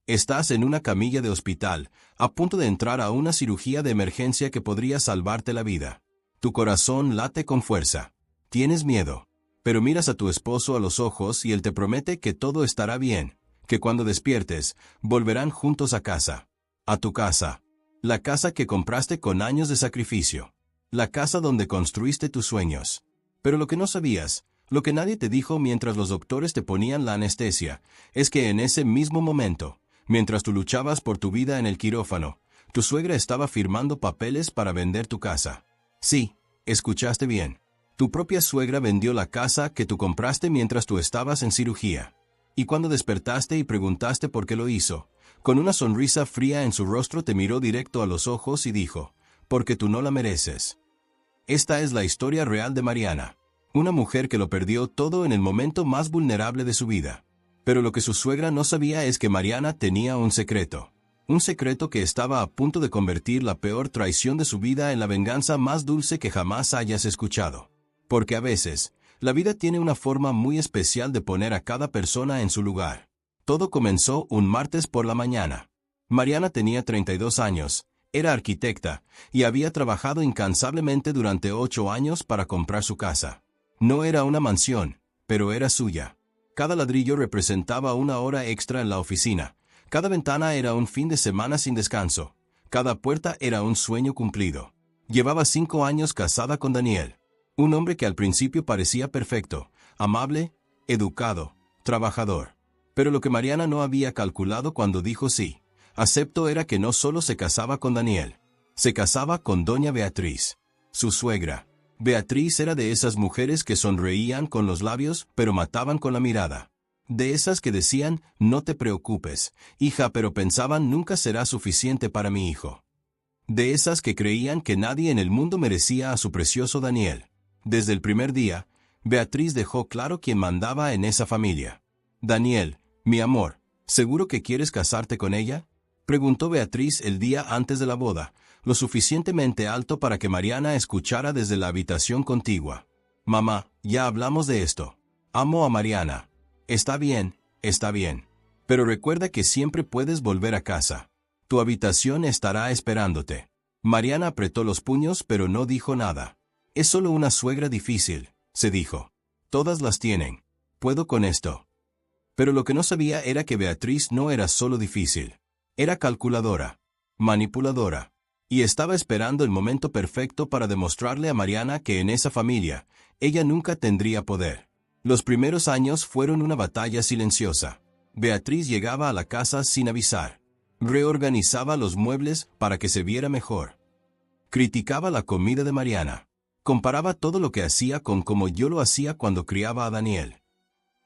Estás en una camilla de hospital, a punto de entrar a una cirugía de emergencia que podría salvarte la vida. Tu corazón late con fuerza. Tienes miedo. Pero miras a tu esposo a los ojos y él te promete que todo estará bien, que cuando despiertes, volverán juntos a casa. A tu casa. La casa que compraste con años de sacrificio. La casa donde construiste tus sueños. Pero lo que no sabías, lo que nadie te dijo mientras los doctores te ponían la anestesia, es que en ese mismo momento, mientras tú luchabas por tu vida en el quirófano, tu suegra estaba firmando papeles para vender tu casa. Sí, escuchaste bien. Tu propia suegra vendió la casa que tú compraste mientras tú estabas en cirugía. Y cuando despertaste y preguntaste por qué lo hizo, con una sonrisa fría en su rostro te miró directo a los ojos y dijo, porque tú no la mereces. Esta es la historia real de Mariana, una mujer que lo perdió todo en el momento más vulnerable de su vida. Pero lo que su suegra no sabía es que Mariana tenía un secreto que estaba a punto de convertir la peor traición de su vida en la venganza más dulce que jamás hayas escuchado. Porque a veces, la vida tiene una forma muy especial de poner a cada persona en su lugar. Todo comenzó un martes por la mañana. Mariana tenía 32 años, era arquitecta, y había trabajado incansablemente durante 8 años para comprar su casa. No era una mansión, pero era suya. Cada ladrillo representaba una hora extra en la oficina. Cada ventana era un fin de semana sin descanso. Cada puerta era un sueño cumplido. Llevaba 5 años casada con Daniel. Un hombre que al principio parecía perfecto, amable, educado, trabajador. Pero lo que Mariana no había calculado cuando dijo sí, acepto era que no solo se casaba con Daniel. Se casaba con doña Beatriz, su suegra. Beatriz era de esas mujeres que sonreían con los labios, pero mataban con la mirada. De esas que decían, no te preocupes, hija, pero pensaban, nunca será suficiente para mi hijo. De esas que creían que nadie en el mundo merecía a su precioso Daniel. Desde el primer día, Beatriz dejó claro quién mandaba en esa familia. Daniel, mi amor, ¿seguro que quieres casarte con ella? Preguntó Beatriz el día antes de la boda, lo suficientemente alto para que Mariana escuchara desde la habitación contigua. Mamá, ya hablamos de esto. Amo a Mariana. Está bien, pero recuerda que siempre puedes volver a casa. Tu habitación estará esperándote. Mariana apretó los puños pero no dijo nada. Es solo una suegra difícil, se dijo. Todas las tienen. Puedo con esto. Pero lo que no sabía era que Beatriz no era solo difícil. Era calculadora, manipuladora, y estaba esperando el momento perfecto para demostrarle a Mariana que en esa familia, ella nunca tendría poder. Los primeros años fueron una batalla silenciosa. Beatriz llegaba a la casa sin avisar. Reorganizaba los muebles para que se viera mejor. Criticaba la comida de Mariana. Comparaba todo lo que hacía con cómo yo lo hacía cuando criaba a Daniel.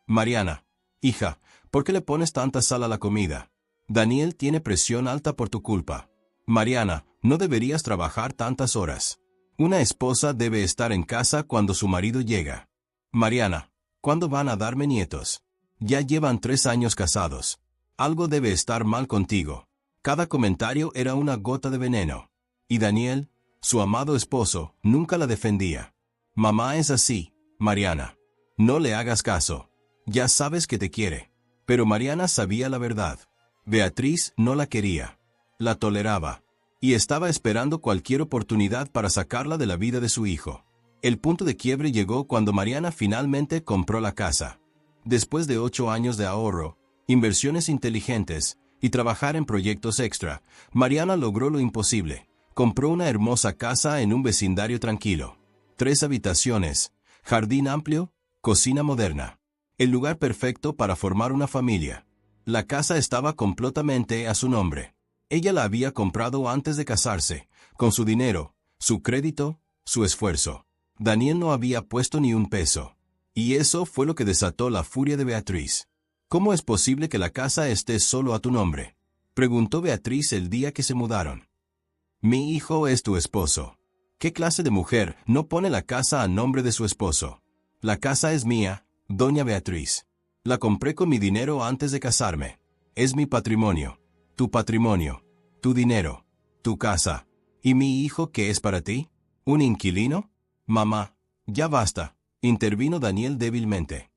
Mariana, hija, ¿por qué le pones tanta sal a la comida? Daniel tiene presión alta por tu culpa. Mariana, no deberías trabajar tantas horas. Una esposa debe estar en casa cuando su marido llega. Mariana, ¿cuándo van a darme nietos? Ya llevan 3 años casados. Algo debe estar mal contigo. Cada comentario era una gota de veneno. Y Daniel, su amado esposo, nunca la defendía. Mamá es así, Mariana. No le hagas caso. Ya sabes que te quiere. Pero Mariana sabía la verdad. Beatriz no la quería. La toleraba. Y estaba esperando cualquier oportunidad para sacarla de la vida de su hijo. El punto de quiebre llegó cuando Mariana finalmente compró la casa. Después de 8 años de ahorro, inversiones inteligentes y trabajar en proyectos extra, Mariana logró lo imposible. Compró una hermosa casa en un vecindario tranquilo. 3 habitaciones, jardín amplio, cocina moderna. El lugar perfecto para formar una familia. La casa estaba completamente a su nombre. Ella la había comprado antes de casarse, con su dinero, su crédito, su esfuerzo. Daniel no había puesto ni un peso. Y eso fue lo que desató la furia de Beatriz. ¿Cómo es posible que la casa esté solo a tu nombre? Preguntó Beatriz el día que se mudaron. Mi hijo es tu esposo. ¿Qué clase de mujer no pone la casa a nombre de su esposo? La casa es mía, doña Beatriz. La compré con mi dinero antes de casarme. Es mi patrimonio, tu dinero, tu casa. ¿Y mi hijo qué es para ti? ¿Un inquilino? Mamá, ya basta, intervino Daniel débilmente.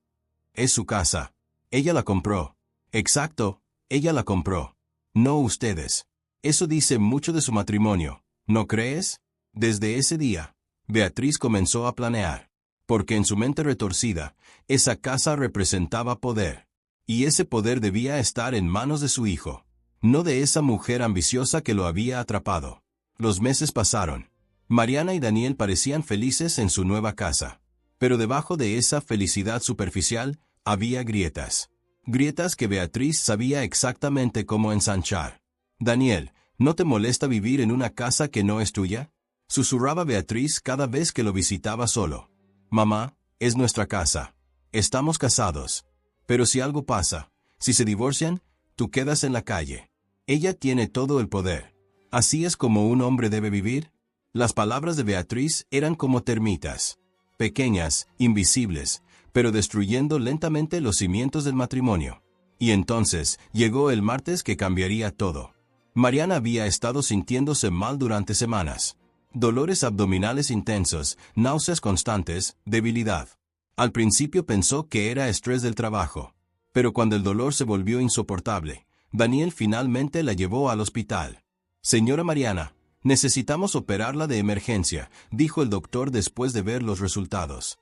Es su casa. Ella la compró. Exacto, ella la compró. no ustedes. Eso dice mucho de su matrimonio, ¿no crees? Desde ese día, Beatriz comenzó a planear, porque en su mente retorcida, esa casa representaba poder. Y ese poder debía estar en manos de su hijo, no de esa mujer ambiciosa que lo había atrapado. Los meses pasaron. Mariana y Daniel parecían felices en su nueva casa. Pero debajo de esa felicidad superficial, había grietas. Grietas que Beatriz sabía exactamente cómo ensanchar. Daniel, ¿no te molesta vivir en una casa que no es tuya? Susurraba Beatriz cada vez que lo visitaba solo. Mamá, es nuestra casa. Estamos casados. Pero si algo pasa, si se divorcian, tú quedas en la calle. Ella tiene todo el poder. ¿Así es como un hombre debe vivir? Las palabras de Beatriz eran como termitas. Pequeñas, invisibles, pero destruyendo lentamente los cimientos del matrimonio. Y entonces, llegó el martes que cambiaría todo. Mariana había estado sintiéndose mal durante semanas. Dolores abdominales intensos, náuseas constantes, debilidad. Al principio pensó que era estrés del trabajo. Pero cuando el dolor se volvió insoportable, Daniel finalmente la llevó al hospital. Señora Mariana, necesitamos operarla de emergencia, dijo el doctor después de ver los resultados.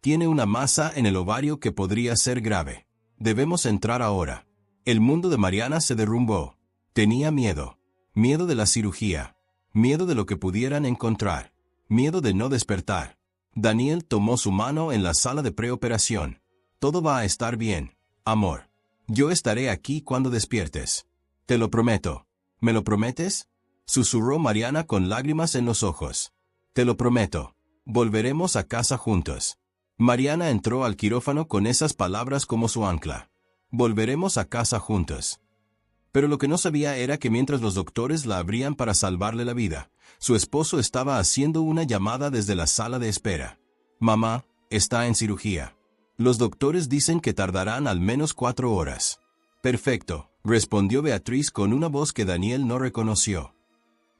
Tiene una masa en el ovario que podría ser grave. Debemos entrar ahora. El mundo de Mariana se derrumbó. Tenía miedo. Miedo de la cirugía. Miedo de lo que pudieran encontrar. Miedo de no despertar. Daniel tomó su mano en la sala de preoperación. Todo va a estar bien, amor. Yo estaré aquí cuando despiertes. Te lo prometo. ¿Me lo prometes? Susurró Mariana con lágrimas en los ojos. Te lo prometo. Volveremos a casa juntos. Mariana entró al quirófano con esas palabras como su ancla. Volveremos a casa juntos. Pero lo que no sabía era que mientras los doctores la abrían para salvarle la vida, su esposo estaba haciendo una llamada desde la sala de espera. Mamá, está en cirugía. Los doctores dicen que tardarán al menos 4 horas. Perfecto, respondió Beatriz con una voz que Daniel no reconoció.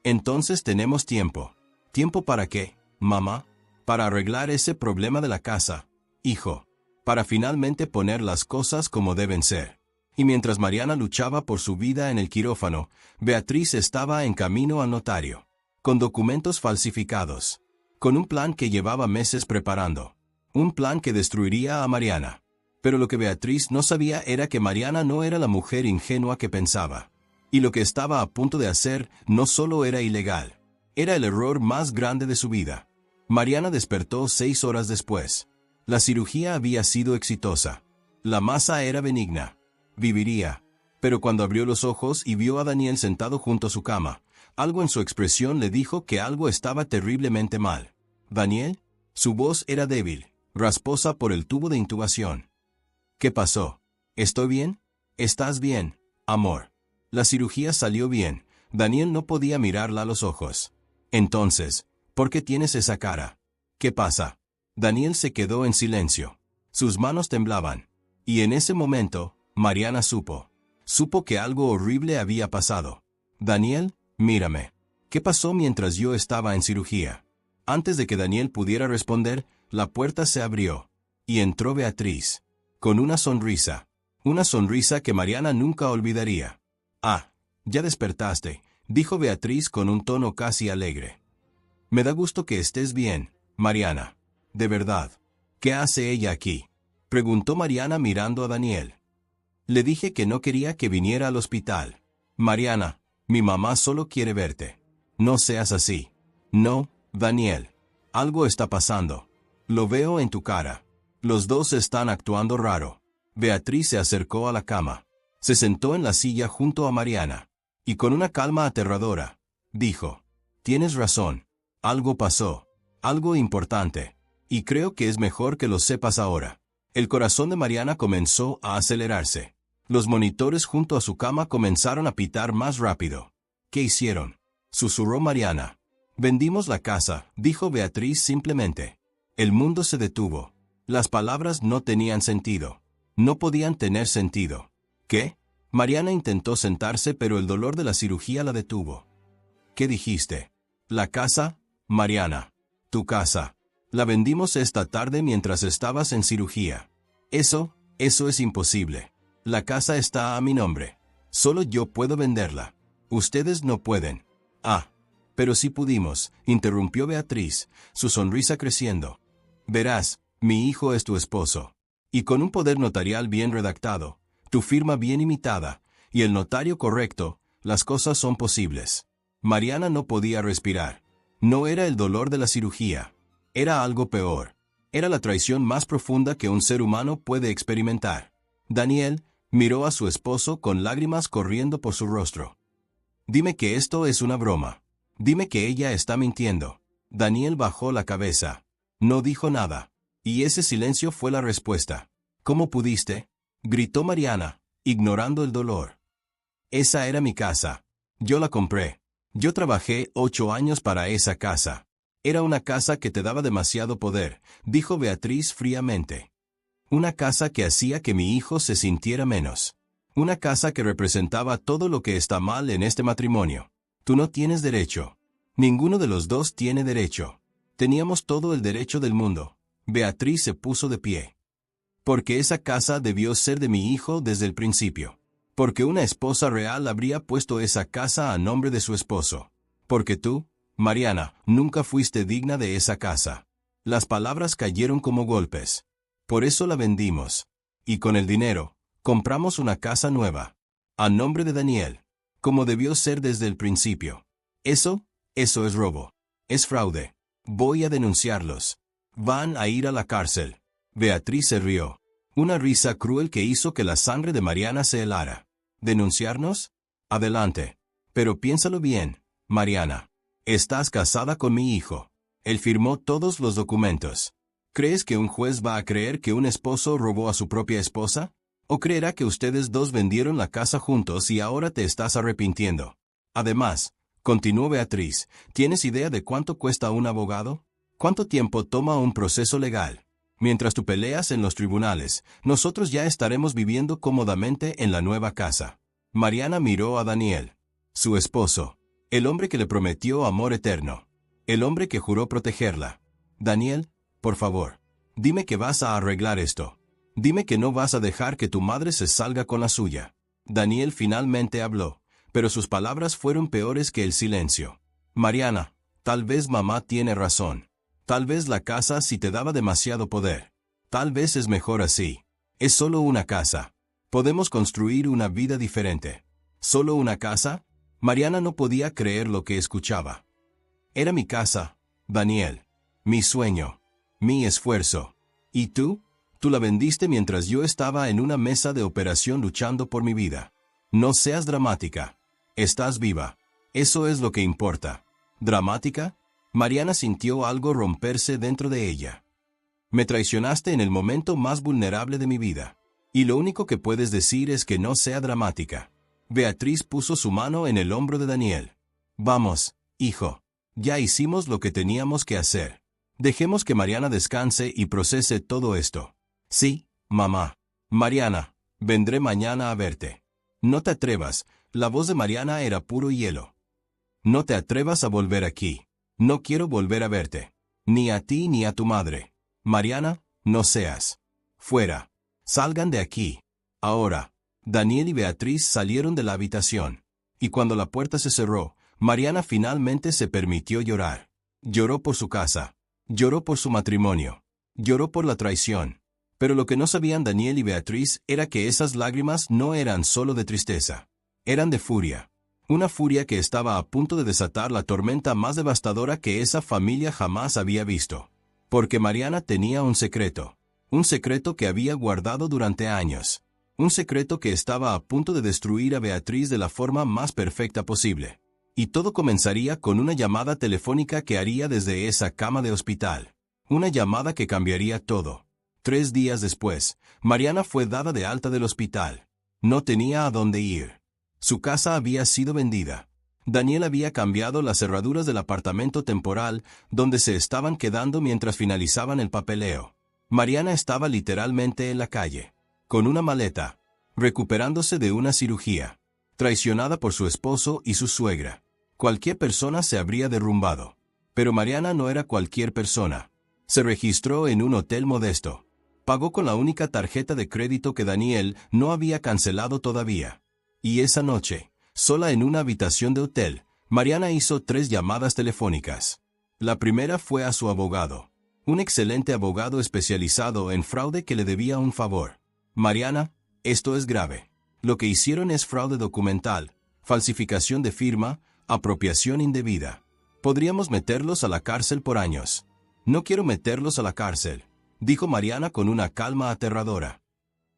Entonces tenemos tiempo. ¿Tiempo para qué, mamá? Para arreglar ese problema de la casa, hijo. Para finalmente poner las cosas como deben ser. Y mientras Mariana luchaba por su vida en el quirófano, Beatriz estaba en camino al notario. Con documentos falsificados. Con un plan que llevaba meses preparando. Un plan que destruiría a Mariana. Pero lo que Beatriz no sabía era que Mariana no era la mujer ingenua que pensaba. Y lo que estaba a punto de hacer no solo era ilegal. Era el error más grande de su vida. Mariana despertó 6 horas después. La cirugía había sido exitosa. La masa era benigna. Viviría. Pero cuando abrió los ojos y vio a Daniel sentado junto a su cama, algo en su expresión le dijo que algo estaba terriblemente mal. ¿Daniel? Su voz era débil, rasposa por el tubo de intubación. ¿Qué pasó? ¿Estoy bien? ¿Estás bien, amor? La cirugía salió bien. Daniel no podía mirarla a los ojos. Entonces, ¿por qué tienes esa cara? ¿Qué pasa? Daniel se quedó en silencio. Sus manos temblaban. Y en ese momento, Mariana supo. Supo que algo horrible había pasado. Daniel, mírame. ¿Qué pasó mientras yo estaba en cirugía? Antes de que Daniel pudiera responder, la puerta se abrió. Y entró Beatriz. Con una sonrisa. Una sonrisa que Mariana nunca olvidaría. Ah, ya despertaste, dijo Beatriz con un tono casi alegre. Me da gusto que estés bien, Mariana. De verdad. ¿Qué hace ella aquí? Preguntó Mariana mirando a Daniel. Le dije que no quería que viniera al hospital. Mariana, mi mamá solo quiere verte. No seas así. No, Daniel. Algo está pasando. Lo veo en tu cara. Los dos están actuando raro. Beatriz se acercó a la cama. Se sentó en la silla junto a Mariana. Y con una calma aterradora, dijo, tienes razón. Algo pasó. Algo importante. Y creo que es mejor que lo sepas ahora. El corazón de Mariana comenzó a acelerarse. Los monitores junto a su cama comenzaron a pitar más rápido. ¿Qué hicieron? Susurró Mariana. Vendimos la casa, dijo Beatriz simplemente. El mundo se detuvo. Las palabras no tenían sentido. No podían tener sentido. ¿Qué? Mariana intentó sentarse, pero el dolor de la cirugía la detuvo. ¿Qué dijiste? ¿La casa? Mariana. Tu casa. La vendimos esta tarde mientras estabas en cirugía. Eso es imposible. La casa está a mi nombre. Solo yo puedo venderla. Ustedes no pueden. Ah, pero sí pudimos, interrumpió Beatriz, su sonrisa creciendo. Verás, mi hijo es tu esposo. Y con un poder notarial bien redactado, tu firma bien imitada, y el notario correcto, las cosas son posibles. Mariana no podía respirar. No era el dolor de la cirugía. Era algo peor. Era la traición más profunda que un ser humano puede experimentar. Daniel miró a su esposo con lágrimas corriendo por su rostro. Dime que esto es una broma. Dime que ella está mintiendo. Daniel bajó la cabeza. No dijo nada. Y ese silencio fue la respuesta. ¿Cómo pudiste? Gritó Mariana, ignorando el dolor. Esa era mi casa. Yo la compré. Yo trabajé 8 años para esa casa. Era una casa que te daba demasiado poder, dijo Beatriz fríamente. Una casa que hacía que mi hijo se sintiera menos. Una casa que representaba todo lo que está mal en este matrimonio. Tú no tienes derecho. Ninguno de los dos tiene derecho. Teníamos todo el derecho del mundo. Beatriz se puso de pie. Porque esa casa debió ser de mi hijo desde el principio. Porque una esposa real habría puesto esa casa a nombre de su esposo. Porque tú, Mariana, nunca fuiste digna de esa casa. Las palabras cayeron como golpes. Por eso la vendimos. Y con el dinero, compramos una casa nueva. A nombre de Daniel. Como debió ser desde el principio. Eso es robo. Es fraude. Voy a denunciarlos. Van a ir a la cárcel. Beatriz se rió. Una risa cruel que hizo que la sangre de Mariana se helara. ¿Denunciarnos? Adelante. Pero piénsalo bien, Mariana. Estás casada con mi hijo. Él firmó todos los documentos. ¿Crees que un juez va a creer que un esposo robó a su propia esposa? ¿O creerá que ustedes dos vendieron la casa juntos y ahora te estás arrepintiendo? Además, continuó Beatriz, ¿tienes idea de cuánto cuesta un abogado? ¿Cuánto tiempo toma un proceso legal? Mientras tú peleas en los tribunales, nosotros ya estaremos viviendo cómodamente en la nueva casa. Mariana miró a Daniel, su esposo, el hombre que le prometió amor eterno, el hombre que juró protegerla. Daniel, por favor, dime que vas a arreglar esto. Dime que no vas a dejar que tu madre se salga con la suya. Daniel finalmente habló, pero sus palabras fueron peores que el silencio. Mariana, tal vez mamá tiene razón. Tal vez la casa sí te daba demasiado poder. Tal vez es mejor así. Es solo una casa. Podemos construir una vida diferente. ¿Solo una casa? Mariana no podía creer lo que escuchaba. Era mi casa, Daniel. Mi sueño. Mi esfuerzo. ¿Y tú? Tú la vendiste mientras yo estaba en una mesa de operación luchando por mi vida. No seas dramática. Estás viva. Eso es lo que importa. ¿Dramática? Mariana sintió algo romperse dentro de ella. Me traicionaste en el momento más vulnerable de mi vida. Y lo único que puedes decir es que no sea dramática. Beatriz puso su mano en el hombro de Daniel. Vamos, hijo. Ya hicimos lo que teníamos que hacer. Dejemos que Mariana descanse y procese todo esto. Sí, mamá. Mariana, vendré mañana a verte. No te atrevas. La voz de Mariana era puro hielo. No te atrevas a volver aquí. No quiero volver a verte. Ni a ti ni a tu madre. Mariana, no seas. Fuera. Salgan de aquí. Ahora. Daniel y Beatriz salieron de la habitación. Y cuando la puerta se cerró, Mariana finalmente se permitió llorar. Lloró por su casa. Lloró por su matrimonio. Lloró por la traición. Pero lo que no sabían Daniel y Beatriz era que esas lágrimas no eran solo de tristeza. Eran de furia. Una furia que estaba a punto de desatar la tormenta más devastadora que esa familia jamás había visto. Porque Mariana tenía un secreto que había guardado durante años. Un secreto que estaba a punto de destruir a Beatriz de la forma más perfecta posible. Y todo comenzaría con una llamada telefónica que haría desde esa cama de hospital. Una llamada que cambiaría todo. 3 días después, Mariana fue dada de alta del hospital. No tenía a dónde ir. Su casa había sido vendida. Daniel había cambiado las cerraduras del apartamento temporal donde se estaban quedando mientras finalizaban el papeleo. Mariana estaba literalmente en la calle, con una maleta, recuperándose de una cirugía, traicionada por su esposo y su suegra. Cualquier persona se habría derrumbado. Pero Mariana no era cualquier persona. Se registró en un hotel modesto. Pagó con la única tarjeta de crédito que Daniel no había cancelado todavía. Y esa noche, sola en una habitación de hotel, Mariana hizo 3 llamadas telefónicas. La primera fue a su abogado, un excelente abogado especializado en fraude que le debía un favor. Mariana, esto es grave. Lo que hicieron es fraude documental, falsificación de firma, apropiación indebida. Podríamos meterlos a la cárcel por años. No quiero meterlos a la cárcel, dijo Mariana con una calma aterradora.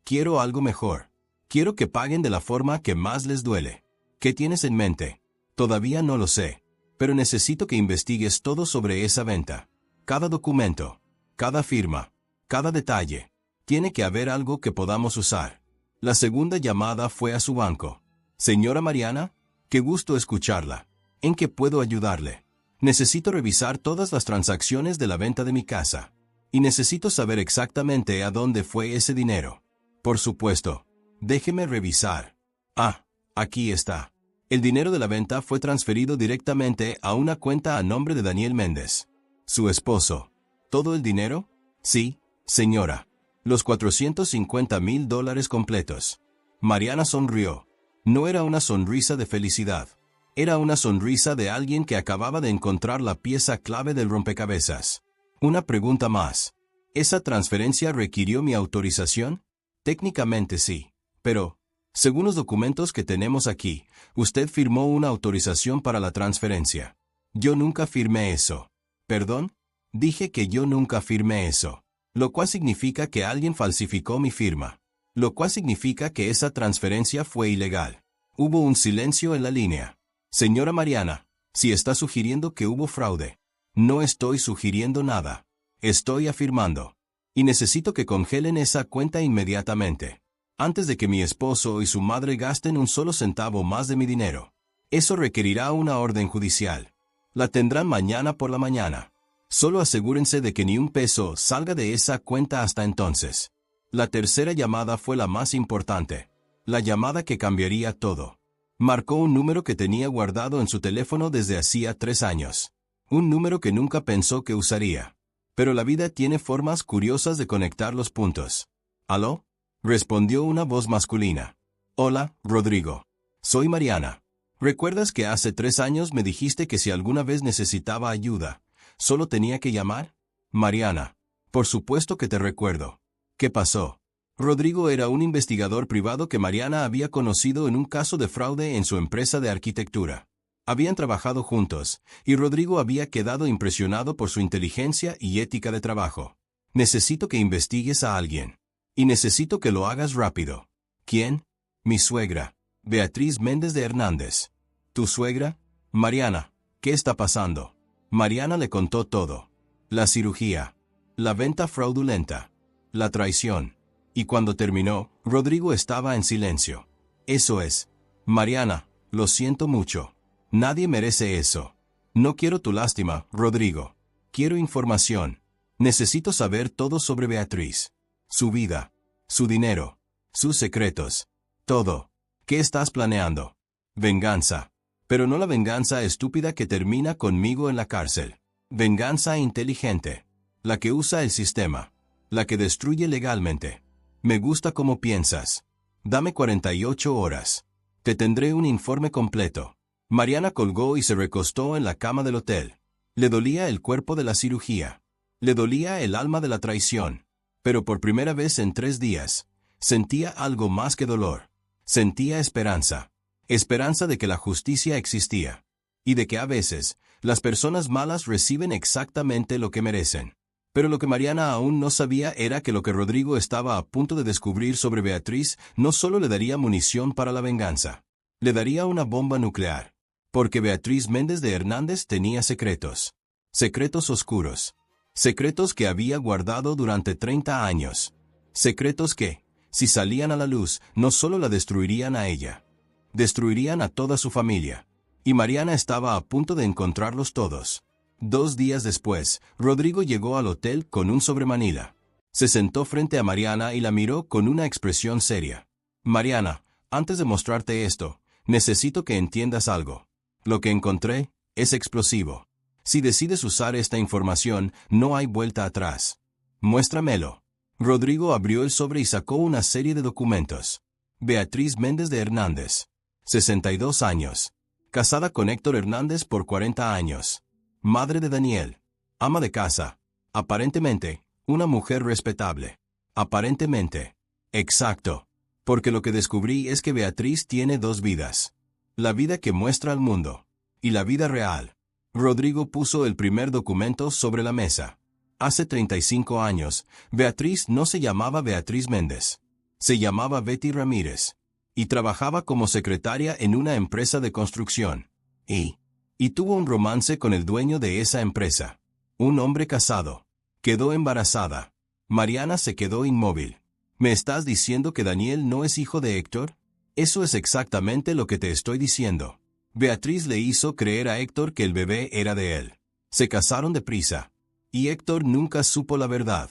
Quiero algo mejor. Quiero que paguen de la forma que más les duele. ¿Qué tienes en mente? Todavía no lo sé, pero necesito que investigues todo sobre esa venta. Cada documento, cada firma, cada detalle. Tiene que haber algo que podamos usar. La segunda llamada fue a su banco. Señora Mariana, qué gusto escucharla. ¿En qué puedo ayudarle? Necesito revisar todas las transacciones de la venta de mi casa. Y necesito saber exactamente a dónde fue ese dinero. Por supuesto. Déjeme revisar. Ah, aquí está. El dinero de la venta fue transferido directamente a una cuenta a nombre de Daniel Méndez, su esposo. ¿Todo el dinero? Sí, señora. Los $450,000 completos. Mariana sonrió. No era una sonrisa de felicidad. Era una sonrisa de alguien que acababa de encontrar la pieza clave del rompecabezas. Una pregunta más. ¿Esa transferencia requirió mi autorización? Técnicamente sí. Pero, según los documentos que tenemos aquí, usted firmó una autorización para la transferencia. Yo nunca firmé eso. ¿Perdón? Dije que yo nunca firmé eso. Lo cual significa que alguien falsificó mi firma. Lo cual significa que esa transferencia fue ilegal. Hubo un silencio en la línea. Señora Mariana, si está sugiriendo que hubo fraude. No estoy sugiriendo nada. Estoy afirmando. Y necesito que congelen esa cuenta inmediatamente. Antes de que mi esposo y su madre gasten un solo centavo más de mi dinero. Eso requerirá una orden judicial. La tendrán mañana por la mañana. Solo asegúrense de que ni un peso salga de esa cuenta hasta entonces. La tercera llamada fue la más importante. La llamada que cambiaría todo. Marcó un número que tenía guardado en su teléfono desde hacía 3 años. Un número que nunca pensó que usaría. Pero la vida tiene formas curiosas de conectar los puntos. ¿Aló? Respondió una voz masculina. Hola, Rodrigo. Soy Mariana. ¿Recuerdas que hace 3 años me dijiste que si alguna vez necesitaba ayuda, solo tenía que llamar? Mariana. Por supuesto que te recuerdo. ¿Qué pasó? Rodrigo era un investigador privado que Mariana había conocido en un caso de fraude en su empresa de arquitectura. Habían trabajado juntos, y Rodrigo había quedado impresionado por su inteligencia y ética de trabajo. Necesito que investigues a alguien. Y necesito que lo hagas rápido. ¿Quién? Mi suegra, Beatriz Méndez de Hernández. ¿Tu suegra? Mariana, ¿qué está pasando? Mariana le contó todo. La cirugía. La venta fraudulenta. La traición. Y cuando terminó, Rodrigo estaba en silencio. Eso es. Mariana, lo siento mucho. Nadie merece eso. No quiero tu lástima, Rodrigo. Quiero información. Necesito saber todo sobre Beatriz. Su vida, su dinero, sus secretos, todo. ¿Qué estás planeando? Venganza. Pero no la venganza estúpida que termina conmigo en la cárcel. Venganza inteligente. La que usa el sistema. La que destruye legalmente. Me gusta cómo piensas. Dame 48 horas. Te tendré un informe completo. Mariana colgó y se recostó en la cama del hotel. Le dolía el cuerpo de la cirugía. Le dolía el alma de la traición. Pero por primera vez en 3 días, sentía algo más que dolor. Sentía esperanza. Esperanza de que la justicia existía. Y de que a veces, las personas malas reciben exactamente lo que merecen. Pero lo que Mariana aún no sabía era que lo que Rodrigo estaba a punto de descubrir sobre Beatriz no solo le daría munición para la venganza. Le daría una bomba nuclear. Porque Beatriz Méndez de Hernández tenía secretos. Secretos oscuros. Secretos que había guardado durante 30 años. Secretos que, si salían a la luz, no solo la destruirían a ella. Destruirían a toda su familia. Y Mariana estaba a punto de encontrarlos todos. 2 días después, Rodrigo llegó al hotel con un sobremanila. Se sentó frente a Mariana y la miró con una expresión seria. Mariana, antes de mostrarte esto, necesito que entiendas algo. Lo que encontré es explosivo. Si decides usar esta información, no hay vuelta atrás. Muéstramelo. Rodrigo abrió el sobre y sacó una serie de documentos. Beatriz Méndez de Hernández. 62 años. Casada con Héctor Hernández por 40 años. Madre de Daniel. Ama de casa. Aparentemente, una mujer respetable. Aparentemente. Exacto. Porque lo que descubrí es que Beatriz tiene dos vidas. La vida que muestra al mundo. Y la vida real. Rodrigo puso el primer documento sobre la mesa. Hace 35 años, Beatriz no se llamaba Beatriz Méndez. Se llamaba Betty Ramírez. Y trabajaba como secretaria en una empresa de construcción. Y tuvo un romance con el dueño de esa empresa. Un hombre casado. Quedó embarazada. Mariana se quedó inmóvil. ¿Me estás diciendo que Daniel no es hijo de Héctor? Eso es exactamente lo que te estoy diciendo. Beatriz le hizo creer a Héctor que el bebé era de él. Se casaron deprisa. Y Héctor nunca supo la verdad.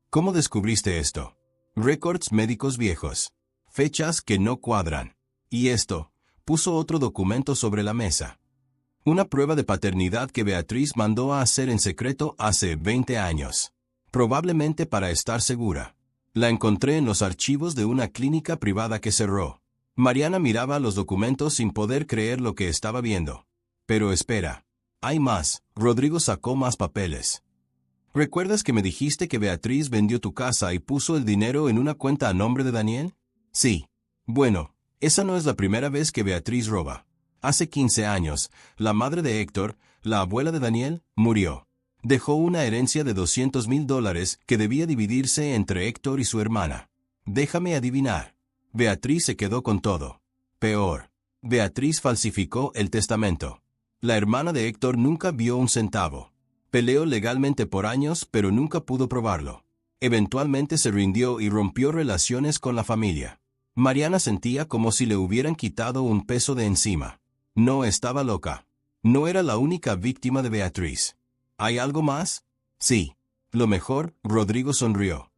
¿Cómo descubriste esto? Récords médicos viejos. Fechas que no cuadran. Y esto, puso otro documento sobre la mesa. Una prueba de paternidad que Beatriz mandó a hacer en secreto hace 20 años. Probablemente para estar segura. La encontré en los archivos de una clínica privada que cerró. Mariana miraba los documentos sin poder creer lo que estaba viendo. Pero espera. Hay más. Rodrigo sacó más papeles. ¿Recuerdas que me dijiste que Beatriz vendió tu casa y puso el dinero en una cuenta a nombre de Daniel? Sí. Bueno, esa no es la primera vez que Beatriz roba. Hace 15 años, la madre de Héctor, la abuela de Daniel, murió. Dejó una herencia de $200,000 que debía dividirse entre Héctor y su hermana. Déjame adivinar. Beatriz se quedó con todo. Peor. Beatriz falsificó el testamento. La hermana de Héctor nunca vio un centavo. Peleó legalmente por años, pero nunca pudo probarlo. Eventualmente se rindió y rompió relaciones con la familia. Mariana sentía como si le hubieran quitado un peso de encima. No estaba loca. No era la única víctima de Beatriz. ¿Hay algo más? Sí. Lo mejor, Rodrigo sonrió.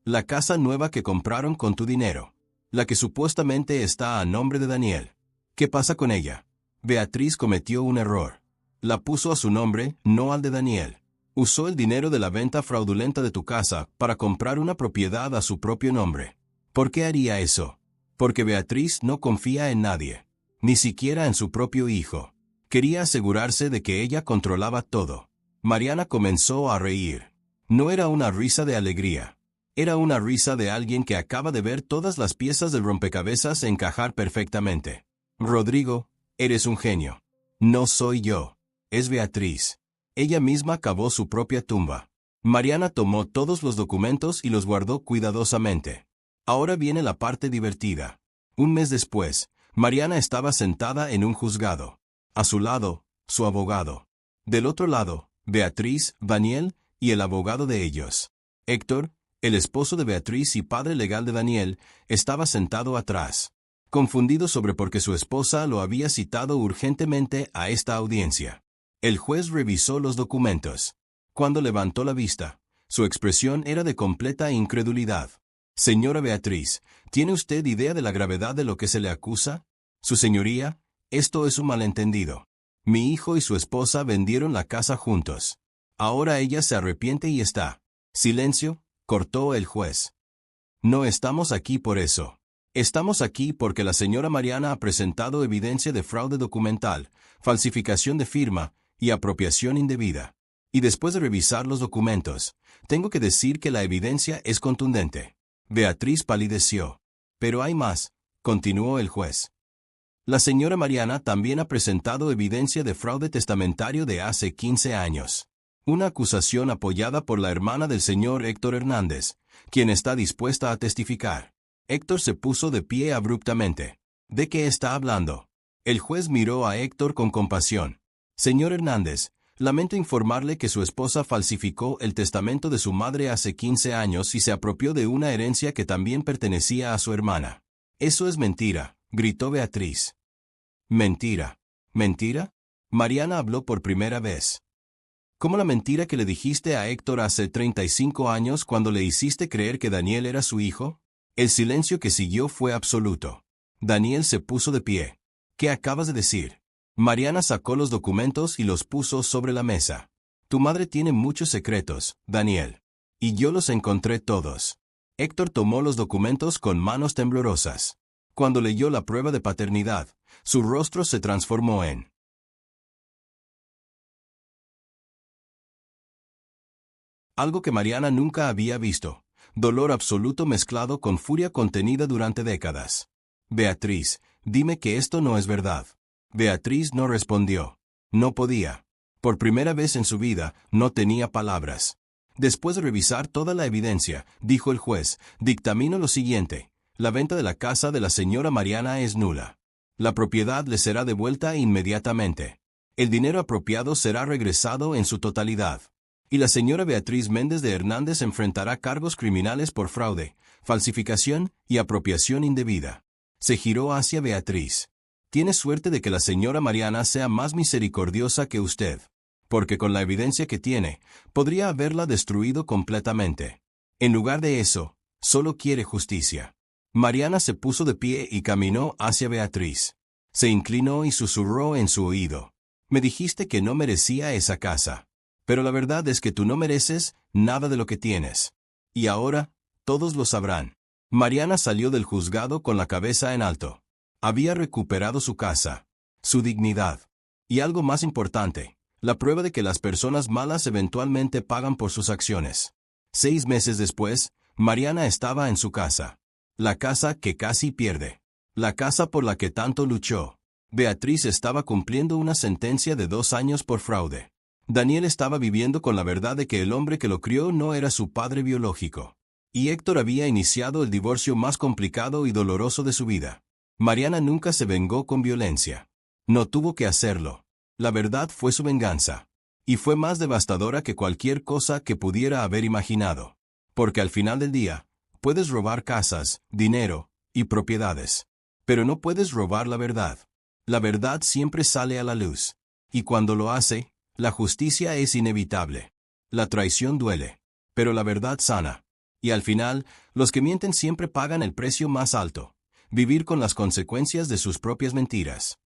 La casa nueva que compraron con tu dinero. La que supuestamente está a nombre de Daniel. ¿Qué pasa con ella? Beatriz cometió un error. La puso a su nombre, no al de Daniel. Usó el dinero de la venta fraudulenta de tu casa para comprar una propiedad a su propio nombre. ¿Por qué haría eso? Porque Beatriz no confía en nadie. Ni siquiera en su propio hijo. Quería asegurarse de que ella controlaba todo. Mariana comenzó a reír. No era una risa de alegría. Era una risa de alguien que acaba de ver todas las piezas del rompecabezas encajar perfectamente. Rodrigo, eres un genio. No soy yo. Es Beatriz. Ella misma cavó su propia tumba. Mariana tomó todos los documentos y los guardó cuidadosamente. Ahora viene la parte divertida. Un mes después, Mariana estaba sentada en un juzgado. A su lado, su abogado. Del otro lado, Beatriz, Daniel y el abogado de ellos. Héctor, el esposo de Beatriz y padre legal de Daniel, estaba sentado atrás, confundido sobre por qué su esposa lo había citado urgentemente a esta audiencia. El juez revisó los documentos. Cuando levantó la vista, su expresión era de completa incredulidad. Señora Beatriz, ¿tiene usted idea de la gravedad de lo que se le acusa? Su señoría, esto es un malentendido. Mi hijo y su esposa vendieron la casa juntos. Ahora ella se arrepiente y está. Silencio, cortó el juez. No estamos aquí por eso. Estamos aquí porque la señora Mariana ha presentado evidencia de fraude documental, falsificación de firma y apropiación indebida. Y después de revisar los documentos, tengo que decir que la evidencia es contundente. Beatriz palideció. Pero hay más, continuó el juez. La señora Mariana también ha presentado evidencia de fraude testamentario de hace 15 años. Una acusación apoyada por la hermana del señor Héctor Hernández, quien está dispuesta a testificar. Héctor se puso de pie abruptamente. ¿De qué está hablando? El juez miró a Héctor con compasión. Señor Hernández, lamento informarle que su esposa falsificó el testamento de su madre hace 15 años y se apropió de una herencia que también pertenecía a su hermana. Eso es mentira, gritó Beatriz. Mentira. ¿Mentira? Mariana habló por primera vez. ¿Cómo la mentira que le dijiste a Héctor hace 35 años cuando le hiciste creer que Daniel era su hijo? El silencio que siguió fue absoluto. Daniel se puso de pie. ¿Qué acabas de decir? Mariana sacó los documentos y los puso sobre la mesa. Tu madre tiene muchos secretos, Daniel. Y yo los encontré todos. Héctor tomó los documentos con manos temblorosas. Cuando leyó la prueba de paternidad, su rostro se transformó en algo que Mariana nunca había visto: dolor absoluto mezclado con furia contenida durante décadas. Beatriz, dime que esto no es verdad. Beatriz no respondió. No podía. Por primera vez en su vida, no tenía palabras. Después de revisar toda la evidencia, dijo el juez, dictamino lo siguiente: la venta de la casa de la señora Mariana es nula. La propiedad le será devuelta inmediatamente. El dinero apropiado será regresado en su totalidad. Y la señora Beatriz Méndez de Hernández enfrentará cargos criminales por fraude, falsificación y apropiación indebida. Se giró hacia Beatriz. Tiene suerte de que la señora Mariana sea más misericordiosa que usted, porque con la evidencia que tiene, podría haberla destruido completamente. En lugar de eso, solo quiere justicia. Mariana se puso de pie y caminó hacia Beatriz. Se inclinó y susurró en su oído: me dijiste que no merecía esa casa. Pero la verdad es que tú no mereces nada de lo que tienes. Y ahora, todos lo sabrán. Mariana salió del juzgado con la cabeza en alto. Había recuperado su casa, su dignidad. Y algo más importante, la prueba de que las personas malas eventualmente pagan por sus acciones. 6 meses después, Mariana estaba en su casa. La casa que casi pierde. La casa por la que tanto luchó. Beatriz estaba cumpliendo una sentencia de 2 años por fraude. Daniel estaba viviendo con la verdad de que el hombre que lo crió no era su padre biológico. Y Héctor había iniciado el divorcio más complicado y doloroso de su vida. Mariana nunca se vengó con violencia. No tuvo que hacerlo. La verdad fue su venganza. Y fue más devastadora que cualquier cosa que pudiera haber imaginado. Porque al final del día, puedes robar casas, dinero y propiedades. Pero no puedes robar la verdad. La verdad siempre sale a la luz. Y cuando lo hace, la justicia es inevitable. La traición duele, pero la verdad sana. Y al final, los que mienten siempre pagan el precio más alto: vivir con las consecuencias de sus propias mentiras.